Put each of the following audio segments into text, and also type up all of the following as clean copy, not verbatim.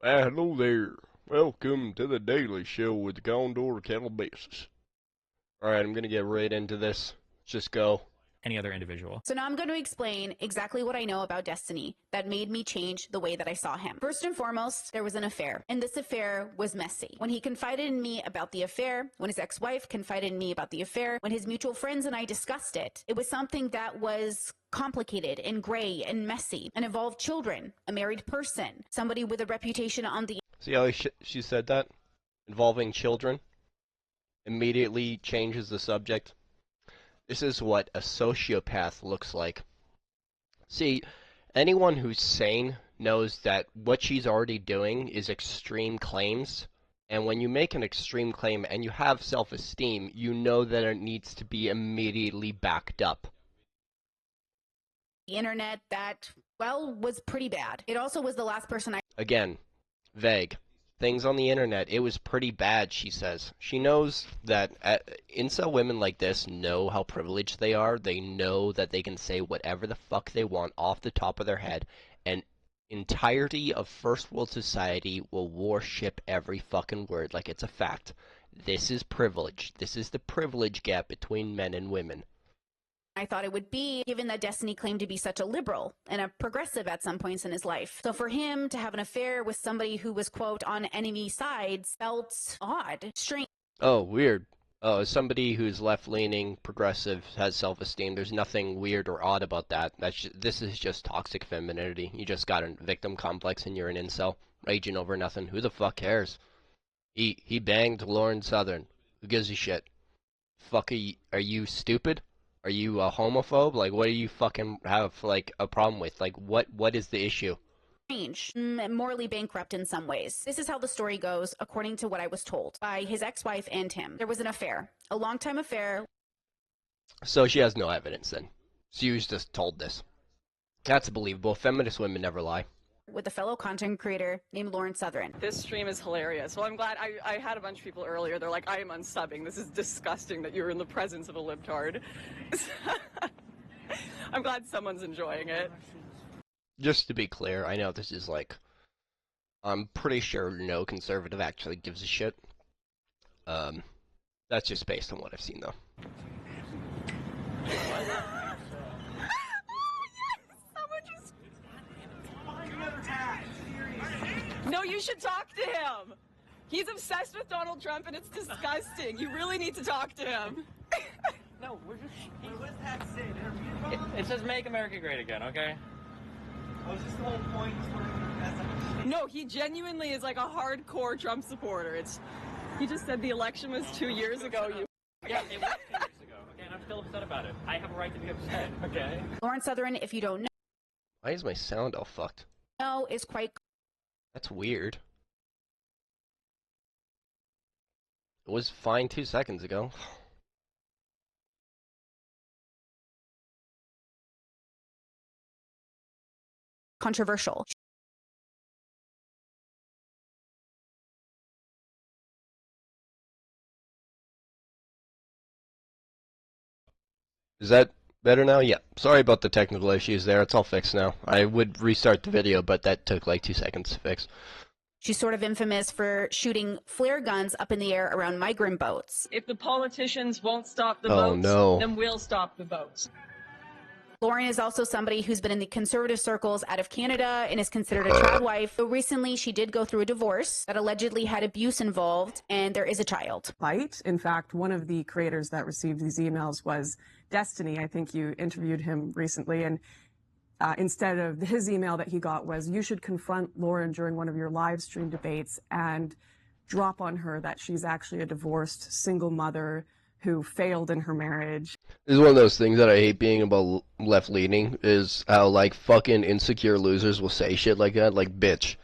Hello there. Welcome to the Daily Show with Condor Calabasas. Alright, I'm gonna get right into this. Just go. Any other individual. So now I'm going to explain exactly what I know about Destiny that made me change the way that I saw him. First and foremost, there was an affair, and this affair was messy. When he confided in me about the affair, when his ex-wife confided in me about the affair, when his mutual friends and I discussed it, it was something that was complicated and gray and messy and involved children, a married person, somebody with a reputation on the See how she said that? Involving children? Immediately changes the subject. This is what a sociopath looks like. See, anyone who's sane knows that what she's already doing is extreme claims. And when you make an extreme claim and you have self-esteem, you know that it needs to be immediately backed up. internet that, well, was pretty bad. It also was the last person I Again, vague. Things on the internet, it was pretty bad, she says. She knows that incel women like this know how privileged they are. They know that they can say whatever the fuck they want off the top of their head, and entirety of first world society will worship every fucking word like it's a fact. This is privilege. This is the privilege gap between men and women. thought it would be, given that Destiny claimed to be such a liberal and a progressive at some points in his life. So for him to have an affair with somebody who was, quote, on enemy sides felt odd, strange. Oh, weird. Oh, as somebody who's left-leaning, progressive, has self-esteem, there's nothing weird or odd about that. This is just toxic femininity. You just got a victim complex and you're an incel, raging over nothing. Who the fuck cares? He banged Lauren Southern. Who gives a shit? Fuck, are you stupid? Are you a homophobe? Like, what do you fucking have, like, a problem with? Like, what is the issue? Morally bankrupt in some ways. This is how the story goes, according to what I was told by his ex-wife and him. There was an affair, a long-time affair. So she has no evidence then. She was just told this. That's believable. Feminist women never lie. With a fellow content creator named Lauren Southern. This stream is hilarious. Well, I'm glad. I had a bunch of people earlier. They're like, I am unsubbing. This is disgusting that you're in the presence of a libtard. I'm glad someone's enjoying it. Just to be clear, I know this is like, I'm pretty sure no conservative actually gives a shit. That's just based on what I've seen though. No, you should talk to him. He's obsessed with Donald Trump, and it's disgusting. You really need to talk to him. No, we're just... What does that say? It says make America great again, okay? Oh, is this the whole point? No, he genuinely is like a hardcore Trump supporter. He just said the election was 2 years ago. Yeah, it was 2 years ago, okay? And I'm still upset about it. I have a right to be upset, okay? Lauren Southern, if you don't Why is my sound all fucked? know, is quite That's weird. It was fine 2 seconds ago. controversial. Is that better now? Yeah. Sorry about the technical issues there. It's all fixed now. I would restart the video, but that took like 2 seconds to fix. She's sort of infamous for shooting flare guns up in the air around migrant boats. If the politicians won't stop the Oh, votes, no. then we'll stop the votes. Lauren is also somebody who's been in the conservative circles out of Canada and is considered a trad wife. But recently, she did go through a divorce that allegedly had abuse involved, and there is a child. Fight. In fact, one of the creators that received these emails was Destiny. I think you interviewed him recently, and instead of his email that he got was, you should confront Lauren during one of your live stream debates and drop on her that she's actually a divorced single mother who failed in her marriage. This is one of those things that I hate being about left-leaning, is how, like, fucking insecure losers will say shit like that, like, bitch.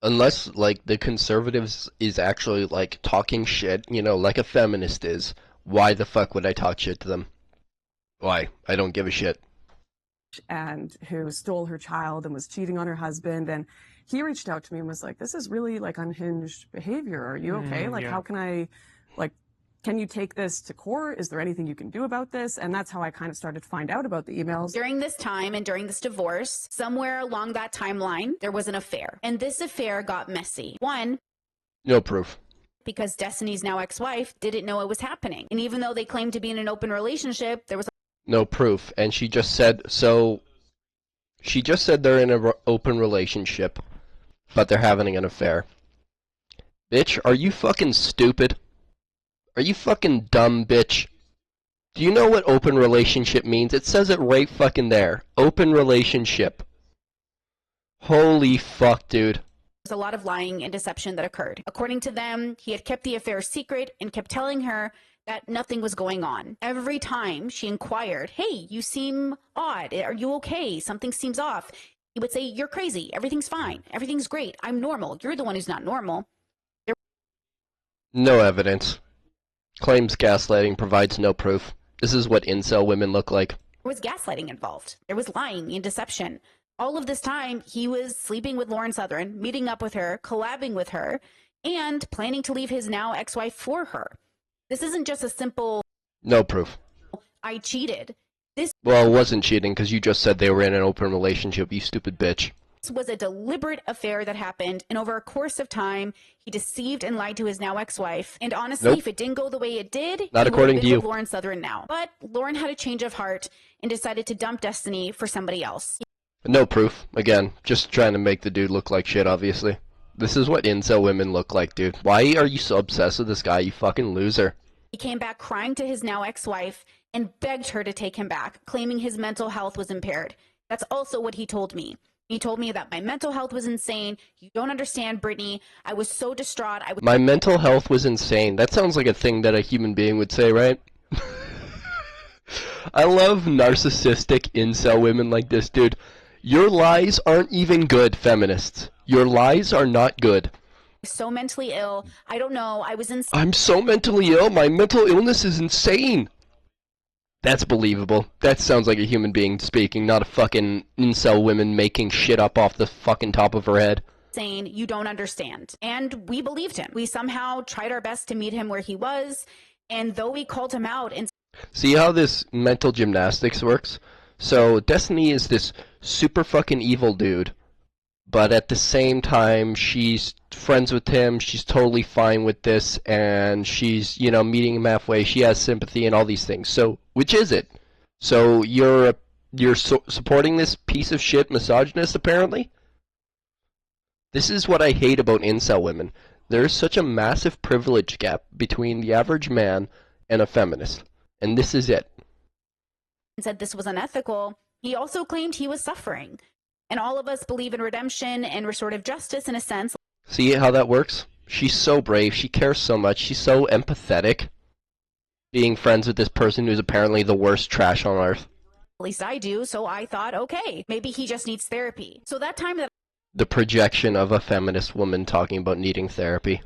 Unless, like, the conservatives is actually, like, talking shit, you know, like a feminist is, why the fuck would I talk shit to them? Why? I don't give a shit. And who stole her child and was cheating on her husband. And he reached out to me and was like, this is really, like, unhinged behavior. Are you okay? Like, yeah. how can I, like, can you take this to court? Is there anything you can do about this? And that's how I kind of started to find out about the emails. During this time and during this divorce, somewhere along that timeline, there was an affair. And this affair got messy. One, No proof. because Destiny's now ex-wife didn't know it was happening. And even though they claimed to be in an open relationship, there was No proof. And she just said, so she just said they're in an open relationship, but they're having an affair. Bitch, are you fucking stupid? Are you fucking dumb, bitch? Do you know what open relationship means? It says it right fucking there. Open relationship. Holy fuck, dude. a lot of lying and deception that occurred. According to them, he had kept the affair secret and kept telling her that nothing was going on. Every time she inquired, hey, you seem odd. Are you okay? Something seems off. He would say, you're crazy. Everything's fine. Everything's great. I'm normal. You're the one who's not normal. No evidence. Claims gaslighting, provides no proof. This is what incel women look like. There was gaslighting involved. There was lying and deception. All of this time, he was sleeping with Lauren Southern, meeting up with her, collabing with her, and planning to leave his now ex-wife for her. This isn't just a simple, No proof. I cheated. This Well, it wasn't cheating because you just said they were in an open relationship, you stupid bitch. was a deliberate affair that happened, and over a course of time, he deceived and lied to his now ex-wife. And honestly, Nope. if it didn't go the way it did, Not he according would to have been you. with Lauren Southern now. But Lauren had a change of heart and decided to dump Destiny for somebody else. No proof. Again, just trying to make the dude look like shit, obviously. This is what incel women look like, dude. Why are you so obsessed with this guy, you fucking loser? He came back crying to his now ex-wife and begged her to take him back, claiming his mental health was impaired. That's also what he told me. He told me that my mental health was insane. You don't understand, Brittany. I was so distraught. My mental health was insane. That sounds like a thing that a human being would say, right? I love narcissistic incel women like this, dude. Your lies aren't even good, feminists. Your lies are not good. So mentally ill. I don't know. I was in. I'm so mentally ill. My mental illness is insane. That's believable. That sounds like a human being speaking, not a fucking incel woman making shit up off the fucking top of her head. Saying you don't understand. And we believed him. We somehow tried our best to meet him where he was. And though we called him out and See how this mental gymnastics works? So Destiny is this super fucking evil dude, but at the same time she's friends with him, she's totally fine with this, and she's, you know, meeting him halfway, she has sympathy and all these things. So, which is it? So you're supporting this piece of shit misogynist, apparently? This is what I hate about incel women. There's such a massive privilege gap between the average man and a feminist. And this is it. said this was unethical, he also claimed he was suffering. And all of us believe in redemption and restorative justice in a sense. See how that works? She's so brave, she cares so much, she's so empathetic. Being friends with this person who's apparently the worst trash on earth. At least I do, so I thought, okay, maybe he just needs therapy. So that time that The projection of a feminist woman talking about needing therapy.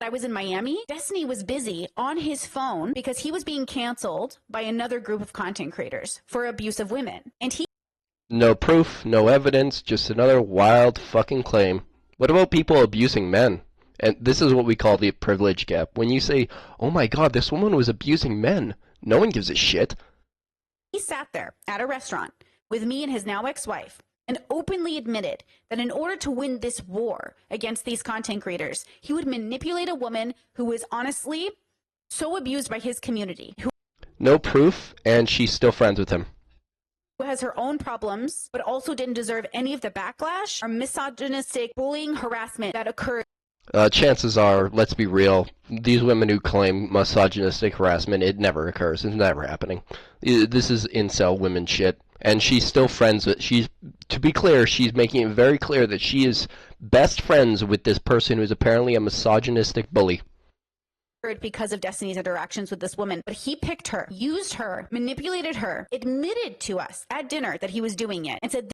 I was in Miami, Destiny was busy on his phone because he was being canceled by another group of content creators for abuse of women. And he No proof, no evidence, just another wild fucking claim. What about people abusing men? And this is what we call the privilege gap. When you say, oh my god, this woman was abusing men, no one gives a shit. He sat there at a restaurant with me and his now ex-wife and openly admitted that in order to win this war against these content creators, he would manipulate a woman who was honestly so abused by his community, who No proof, and she's still friends with him. has her own problems, but also didn't deserve any of the backlash or misogynistic bullying harassment that occurred. Chances are, let's be real, these women who claim misogynistic harassment, it never occurs. It's never happening. This is incel women shit. And she's still friends with, to be clear, she's making it very clear that she is best friends with this person who's apparently a misogynistic bully. Because of Destiny's interactions with this woman. But he picked her, used her, manipulated her, admitted to us at dinner that he was doing it, and said,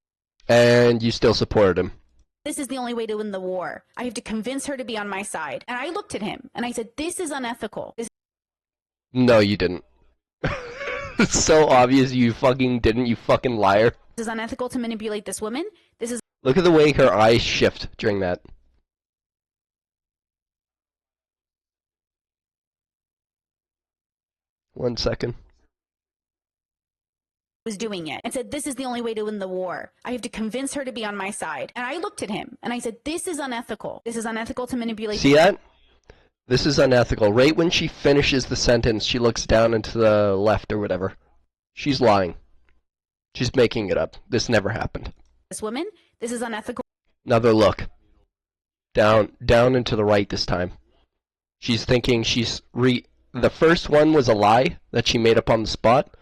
And you still supported him. this is the only way to win the war. I have to convince her to be on my side. And I looked at him and I said, this is unethical. This No, you didn't. It's so obvious you fucking didn't, you fucking liar. is unethical to manipulate this woman. This is Look at the way her eyes shift during that. 1 second. Was doing it and said, this is the only way to win the war. I have to convince her to be on my side. And I looked at him and I said, this is unethical. This is unethical to manipulate. See that? This is unethical. Right when she finishes the sentence, she looks down and to the left or whatever. She's lying. She's making it up. This never happened. This woman, this is unethical. Another look. Down and to the right this time. She's thinking the first one was a lie that she made up on the spot.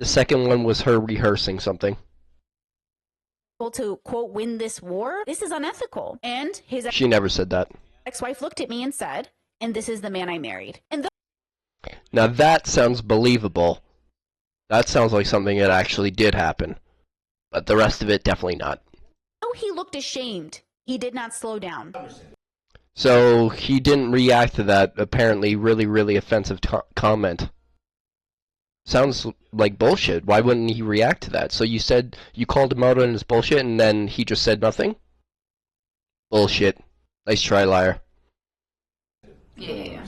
The second one was her rehearsing something. To, quote, win this war. This is unethical. And his She never said that. ex-wife looked at me and said, and this is the man I married. And Now that sounds believable. That sounds like something that actually did happen. But the rest of it, definitely not. though he looked ashamed, he did not slow down. So he didn't react to that apparently really, really offensive comment. Sounds like bullshit. Why wouldn't he react to that? So you said you called him out on his bullshit and then he just said nothing? Bullshit. Nice try, liar. Yeah.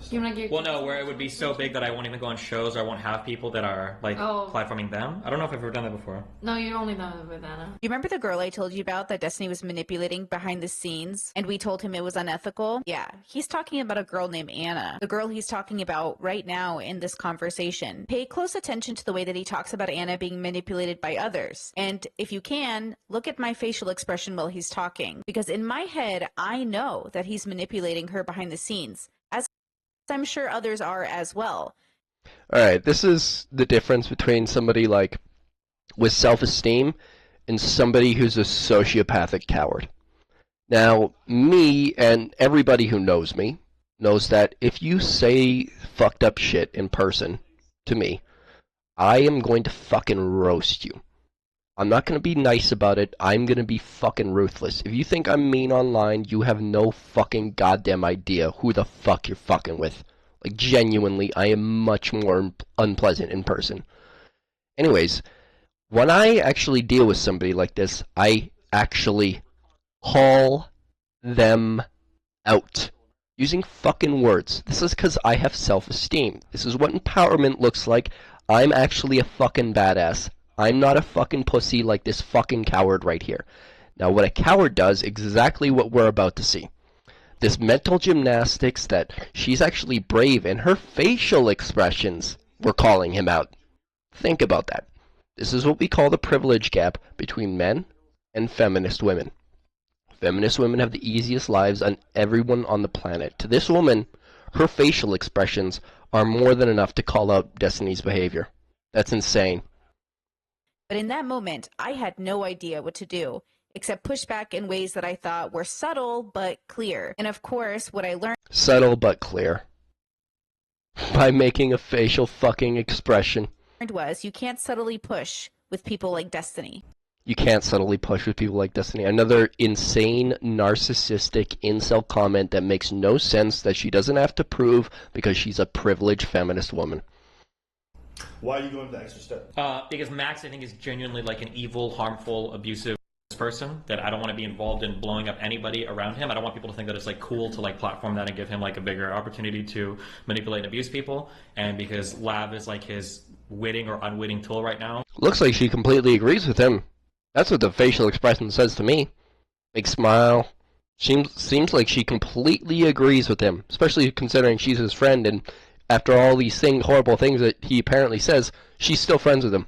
You wanna get... Well, no, where it would be so big that I won't even go on shows, or I won't have people that are like platforming them. I don't know if I've ever done that before. No, you only done it with Anna. You remember the girl I told you about that Destiny was manipulating behind the scenes and we told him it was unethical? Yeah, he's talking about a girl named Anna. The girl he's talking about right now in this conversation. Pay close attention to the way that he talks about Anna being manipulated by others. And if you can, look at my facial expression while he's talking. Because in my head, I know that he's manipulating her behind the scenes. As I'm sure others are as well. Alright, this is the difference between somebody like with self-esteem and somebody who's a sociopathic coward. Now, me and everybody who knows me knows that if you say fucked up shit in person to me, I am going to fucking roast you. I'm not going to be nice about it. I'm going to be fucking ruthless. If you think I'm mean online, you have no fucking goddamn idea who the fuck you're fucking with. Like, genuinely, I am much more unpleasant in person. Anyways, when I actually deal with somebody like this, I actually call them out. Using fucking words. This is because I have self-esteem. This is what empowerment looks like. I'm actually a fucking badass. I'm not a fucking pussy like this fucking coward right here. Now, what a coward does, exactly what we're about to see. This mental gymnastics that she's actually brave, and her facial expressions were calling him out. Think about that. This is what we call the privilege gap between men and feminist women. Feminist women have the easiest lives on everyone on the planet. To this woman, her facial expressions are more than enough to call out Destiny's behavior. That's insane. But in that moment, I had no idea what to do, except push back in ways that I thought were subtle but clear. And of course, what I learned Subtle but clear. By making a facial fucking expression. was you can't subtly push with people like Destiny. You can't subtly push with people like Destiny. Another insane, narcissistic incel comment that makes no sense that she doesn't have to prove because she's a privileged feminist woman. Why are you going to the extra step? Because Max, I think, is genuinely like an evil, harmful, abusive person that I don't want to be involved in blowing up anybody around him. I don't want people to think that it's like cool to like platform that and give him like a bigger opportunity to manipulate and abuse people. And because Lav is like his witting or unwitting tool right now. Looks like she completely agrees with him. That's what the facial expression says to me. Big smile. Seems like she completely agrees with him, especially considering she's his friend, and after all these horrible things that he apparently says, she's still friends with him.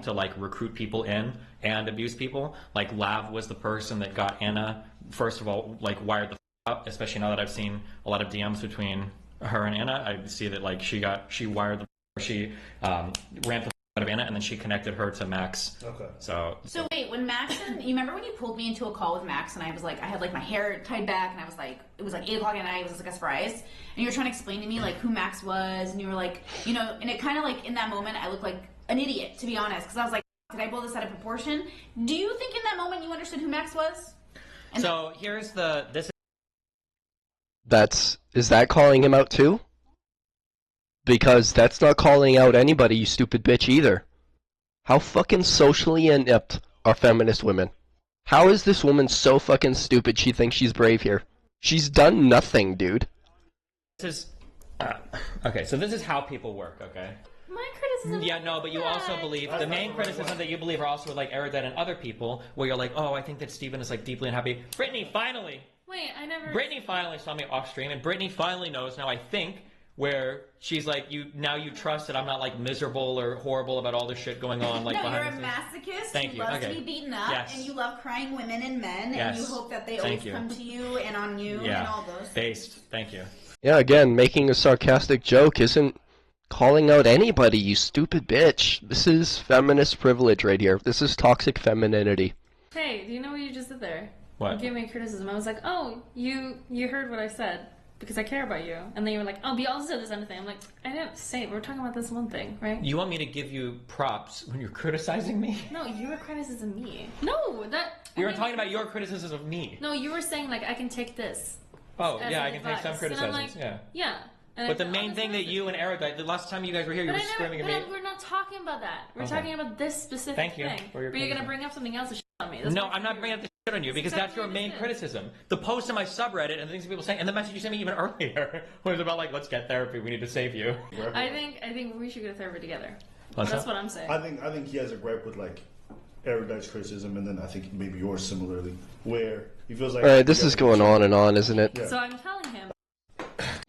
To like recruit people in and abuse people. Like Lav was the person that got Anna, first of all, like wired the up, especially now that I've seen a lot of DMs between her and Anna. I see that like she wired she ran the out of Anna, and then she connected her to Max. Okay. So wait, when Max and you remember when you pulled me into a call with Max and I was like, I had like my hair tied back and I was like, it was like 8 o'clock at night, it was like a surprise, and you were trying to explain to me like who Max was, and you were like, you know, and it kind of like in that moment I looked like an idiot, to be honest, because I was like, did I blow this out of proportion? Do you think in that moment you understood who Max was? And so here's the Is that calling him out too? Because that's not calling out anybody, you stupid bitch, either. How fucking socially inept are feminist women? How is this woman so fucking stupid she thinks she's brave here? She's done nothing, dude. This is Okay, so this is how people work, okay? My criticism. Yeah, no, but you also believe the main criticism that you believe are also like erudite and other people, where you're like, oh, I think that Steven is like deeply unhappy. Brittany finally. Wait, I never. Brittany finally saw me off stream, and Brittany finally knows now. I think where she's like, you trust that I'm not like miserable or horrible about all this shit going on. Like, no, you're behind a masochist. Thank you. Love Okay. to be beaten up, Yes. and you love crying women and men, Yes. and you hope that they Thank always you. come to you and on you Yeah. and all those things. Based. Thank you. Yeah, again, making a sarcastic joke isn't calling out anybody, you stupid bitch. This is feminist privilege right here. This is toxic femininity. Hey, do you know what you just did there? What? You gave me criticism. I was like, oh, you heard what I said because I care about you. And then you were like, oh, but you also said this other thing. I'm like, I didn't say it. We're talking about this one thing, right? You want me to give you props when you're criticizing me? No, you were criticizing me. No, that. We were talking about your criticisms of me. No, you were saying like I can take this. Oh, as yeah, an I can take some advice. And I'm criticisms. like, Yeah. Yeah. And But the I main said, thing that you and Erudite, the last time you guys were here, you were screaming at me. We're not talking about that. We're Okay. talking about this specific Thank you thing. for your But you're gonna criticism. bring up something else to shit on me. That's No, my I'm not theory. bringing up the shit on you because that's your main criticism. The post on my subreddit and the things that people say, and the message you sent me even earlier was about like, let's get therapy. We need to save you. I think we should go to therapy together. What's That's that? what I'm saying. I think he has a gripe with like Erudite's criticism, and then I think maybe yours similarly, where he feels like. Alright, this is going on and on, isn't it? Yeah. So I'm telling him.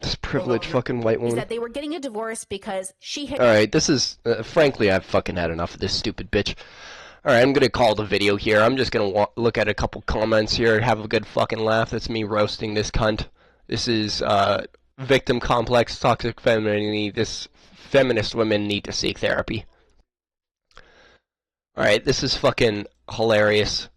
This privileged fucking white Is woman. that they were getting a divorce because she had. Alright, this is... frankly, I've fucking had enough of this stupid bitch. Alright, I'm gonna call the video here. I'm just gonna look at a couple comments here and have a good fucking laugh. That's me roasting this cunt. This is, victim complex, toxic femininity. This feminist women need to seek therapy. Alright, this is fucking hilarious.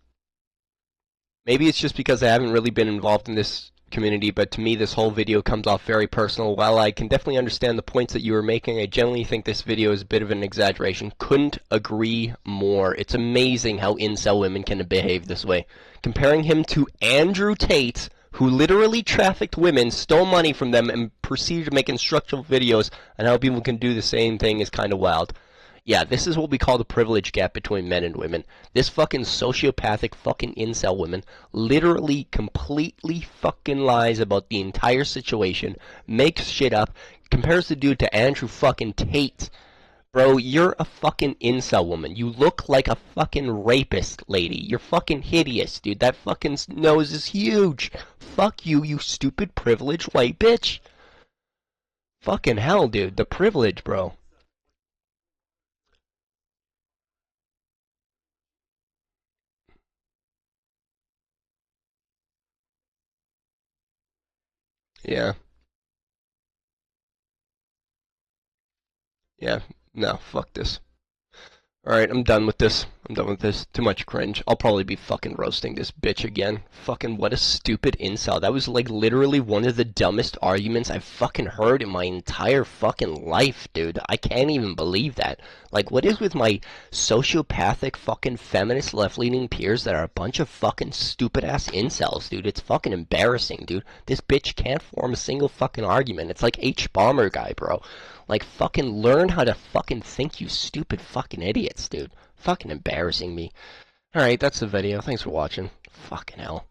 Maybe it's just because I haven't really been involved in this community, but to me this whole video comes off very personal. While I can definitely understand the points that you were making, I generally think this video is a bit of an exaggeration. Couldn't agree more. It's amazing how incel women can behave this way. Comparing him to Andrew Tate, who literally trafficked women, stole money from them, and proceeded to make instructional videos on how people can do the same thing is kind of wild. Yeah, this is what we call the privilege gap between men and women. This fucking sociopathic fucking incel woman literally completely fucking lies about the entire situation, makes shit up, compares the dude to Andrew fucking Tate. Bro, you're a fucking incel woman. You look like a fucking rapist lady. You're fucking hideous, dude. That fucking nose is huge. Fuck you, you stupid privileged white bitch. Fucking hell, dude. The privilege, bro. Yeah. Yeah. No, fuck this. Alright, I'm done with this. I'm done with this. Too much cringe. I'll probably be fucking roasting this bitch again. Fucking what a stupid incel. That was like literally one of the dumbest arguments I've fucking heard in my entire fucking life, dude. I can't even believe that. Like, what is with my sociopathic fucking feminist left-leaning peers that are a bunch of fucking stupid-ass incels, dude? It's fucking embarrassing, dude. This bitch can't form a single fucking argument. It's like H-Bomber guy, bro. Like, fucking learn how to fucking think, you stupid fucking idiots, dude. Fucking embarrassing me. Alright, that's the video. Thanks for watching. Fucking hell.